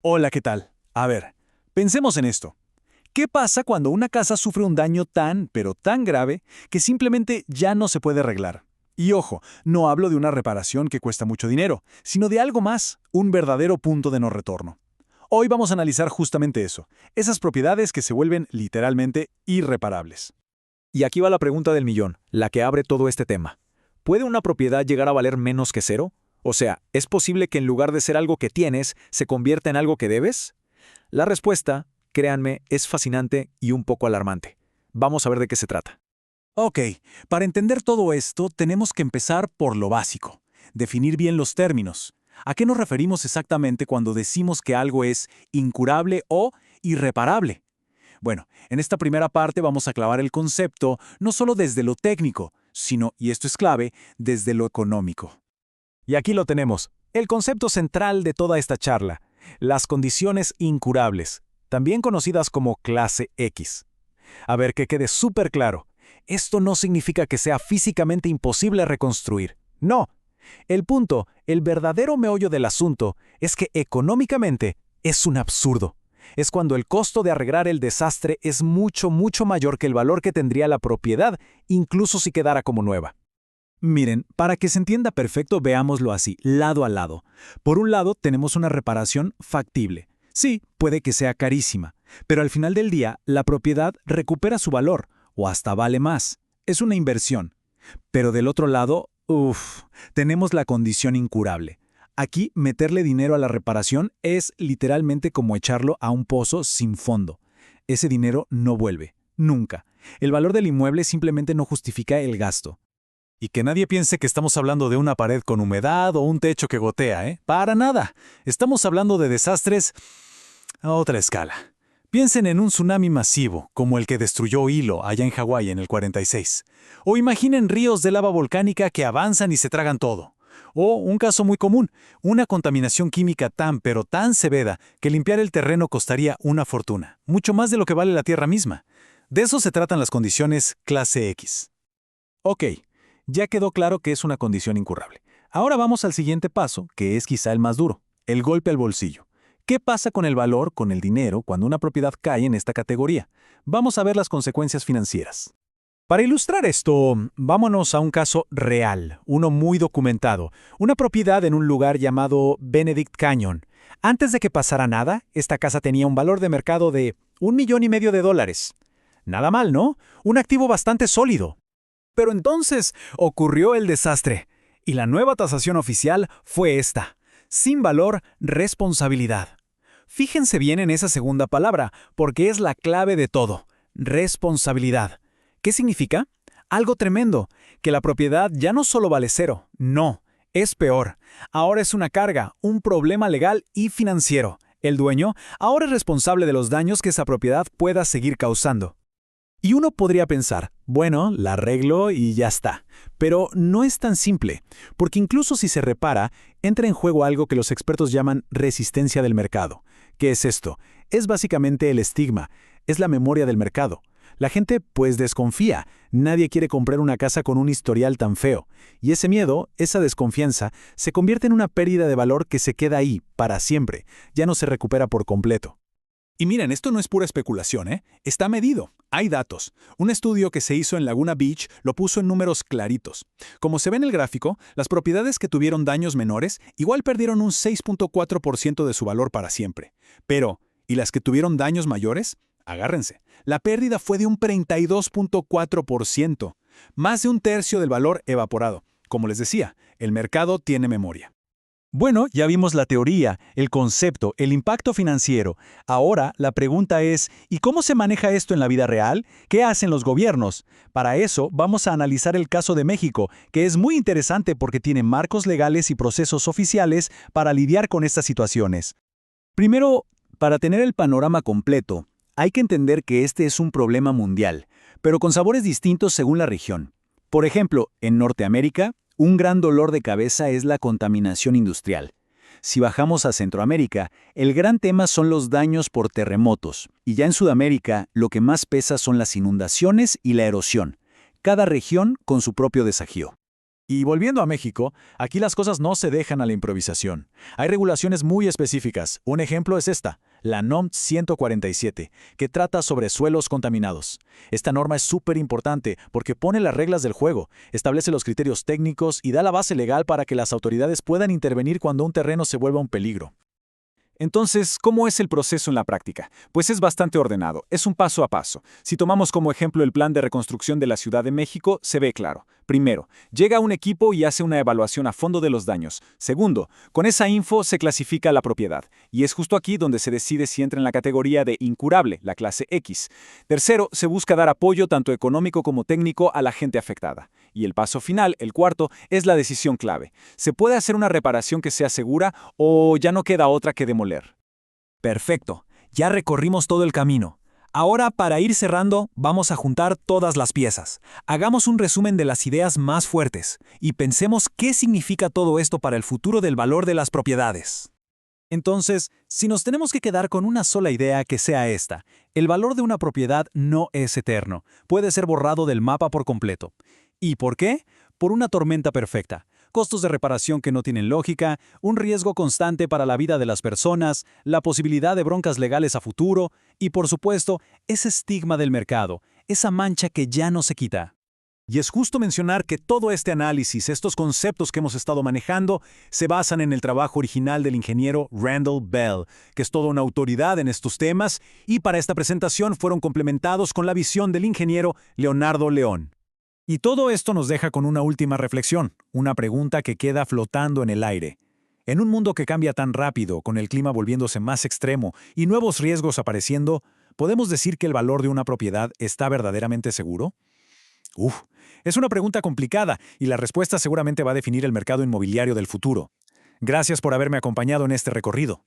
Hola, ¿qué tal? A ver, pensemos en esto. ¿Qué pasa cuando una casa sufre un daño tan, pero tan grave, que simplemente ya no se puede arreglar? Y ojo, no hablo de una reparación que cuesta mucho dinero, sino de algo más, un verdadero punto de no retorno. Hoy vamos a analizar justamente eso, esas propiedades que se vuelven literalmente irreparables. Y aquí va la pregunta del millón, la que abre todo este tema. ¿Puede una propiedad llegar a valer menos que cero? O sea, ¿es posible que en lugar de ser algo que tienes, se convierta en algo que debes? La respuesta, créanme, es fascinante y un poco alarmante. Vamos a ver de qué se trata. Ok, para entender todo esto tenemos que empezar por lo básico, definir bien los términos. ¿A qué nos referimos exactamente cuando decimos que algo es incurable o irreparable? Bueno, en esta primera parte vamos a clavar el concepto no solo desde lo técnico, sino, y esto es clave, desde lo económico. Y aquí lo tenemos, el concepto central de toda esta charla, las condiciones incurables, también conocidas como clase X. A ver, que quede súper claro, esto no significa que sea físicamente imposible reconstruir. No. El punto, el verdadero meollo del asunto, es que económicamente es un absurdo. Es cuando el costo de arreglar el desastre es mucho, mucho mayor que el valor que tendría la propiedad, incluso si quedara como nueva. Miren, para que se entienda perfecto, veámoslo así, lado a lado. Por un lado, tenemos una reparación factible. Sí, puede que sea carísima, pero al final del día, la propiedad recupera su valor, o hasta vale más. Es una inversión. Pero del otro lado, tenemos la condición incurable. Aquí, meterle dinero a la reparación es literalmente como echarlo a un pozo sin fondo. Ese dinero no vuelve, nunca. El valor del inmueble simplemente no justifica el gasto. Y que nadie piense que estamos hablando de una pared con humedad o un techo que gotea, ¿eh? Para nada. Estamos hablando de desastres a otra escala. Piensen en un tsunami masivo, como el que destruyó Hilo allá en Hawái en el 46. O imaginen ríos de lava volcánica que avanzan y se tragan todo. O un caso muy común, una contaminación química tan pero tan severa que limpiar el terreno costaría una fortuna, mucho más de lo que vale la Tierra misma. De eso se tratan las condiciones clase X. Ok, ya quedó claro que es una condición incurable. Ahora vamos al siguiente paso, que es quizá el más duro, el golpe al bolsillo. ¿Qué pasa con el valor, con el dinero, cuando una propiedad cae en esta categoría? Vamos a ver las consecuencias financieras. Para ilustrar esto, vámonos a un caso real, uno muy documentado, una propiedad en un lugar llamado Benedict Canyon. Antes de que pasara nada, esta casa tenía un valor de mercado de $1,500,000. Nada mal, ¿no? Un activo bastante sólido. Pero entonces ocurrió el desastre, y la nueva tasación oficial fue esta: sin valor, responsabilidad. Fíjense bien en esa segunda palabra, porque es la clave de todo: responsabilidad. ¿Qué significa? Algo tremendo, que la propiedad ya no solo vale cero, no, es peor. Ahora es una carga, un problema legal y financiero. El dueño ahora es responsable de los daños que esa propiedad pueda seguir causando. Y uno podría pensar, bueno, la arreglo y ya está. Pero no es tan simple, porque incluso si se repara, entra en juego algo que los expertos llaman resistencia del mercado. ¿Qué es esto? Es básicamente el estigma, es la memoria del mercado. La gente pues desconfía, nadie quiere comprar una casa con un historial tan feo. Y ese miedo, esa desconfianza, se convierte en una pérdida de valor que se queda ahí, para siempre, ya no se recupera por completo. Y miren, esto no es pura especulación, ¿eh? Está medido. Hay datos. Un estudio que se hizo en Laguna Beach lo puso en números claritos. Como se ve en el gráfico, las propiedades que tuvieron daños menores igual perdieron un 6.4% de su valor para siempre. Pero, ¿y las que tuvieron daños mayores? Agárrense. La pérdida fue de un 32.4%. Más de un tercio del valor evaporado. Como les decía, el mercado tiene memoria. Bueno, ya vimos la teoría, el concepto, el impacto financiero. Ahora la pregunta es, ¿y cómo se maneja esto en la vida real? ¿Qué hacen los gobiernos? Para eso vamos a analizar el caso de México, que es muy interesante porque tiene marcos legales y procesos oficiales para lidiar con estas situaciones. Primero, para tener el panorama completo, hay que entender que este es un problema mundial, pero con sabores distintos según la región. Por ejemplo, en Norteamérica, un gran dolor de cabeza es la contaminación industrial. Si bajamos a Centroamérica, el gran tema son los daños por terremotos, y ya en Sudamérica lo que más pesa son las inundaciones y la erosión, cada región con su propio desafío. Y volviendo a México, aquí las cosas no se dejan a la improvisación. Hay regulaciones muy específicas. Un ejemplo es esta, la NOM 147, que trata sobre suelos contaminados. Esta norma es súper importante porque pone las reglas del juego, establece los criterios técnicos y da la base legal para que las autoridades puedan intervenir cuando un terreno se vuelva un peligro. Entonces, ¿cómo es el proceso en la práctica? Pues es bastante ordenado, es un paso a paso. Si tomamos como ejemplo el plan de reconstrucción de la Ciudad de México, se ve claro. Primero, llega un equipo y hace una evaluación a fondo de los daños. Segundo, con esa info se clasifica la propiedad. Y es justo aquí donde se decide si entra en la categoría de incurable, la clase X. Tercero, se busca dar apoyo tanto económico como técnico a la gente afectada. Y el paso final, el cuarto, es la decisión clave. ¿Se puede hacer una reparación que sea segura o ya no queda otra que demoler? Perfecto, ya recorrimos todo el camino. Ahora, para ir cerrando, vamos a juntar todas las piezas. Hagamos un resumen de las ideas más fuertes y pensemos qué significa todo esto para el futuro del valor de las propiedades. Entonces, si nos tenemos que quedar con una sola idea que sea esta, el valor de una propiedad no es eterno, puede ser borrado del mapa por completo. ¿Y por qué? Por una tormenta perfecta, costos de reparación que no tienen lógica, un riesgo constante para la vida de las personas, la posibilidad de broncas legales a futuro y, por supuesto, ese estigma del mercado, esa mancha que ya no se quita. Y es justo mencionar que todo este análisis, estos conceptos que hemos estado manejando, se basan en el trabajo original del ingeniero Randall Bell, que es toda una autoridad en estos temas, y para esta presentación fueron complementados con la visión del ingeniero Leonardo León. Y todo esto nos deja con una última reflexión, una pregunta que queda flotando en el aire. En un mundo que cambia tan rápido, con el clima volviéndose más extremo y nuevos riesgos apareciendo, ¿podemos decir que el valor de una propiedad está verdaderamente seguro? Es una pregunta complicada y la respuesta seguramente va a definir el mercado inmobiliario del futuro. Gracias por haberme acompañado en este recorrido.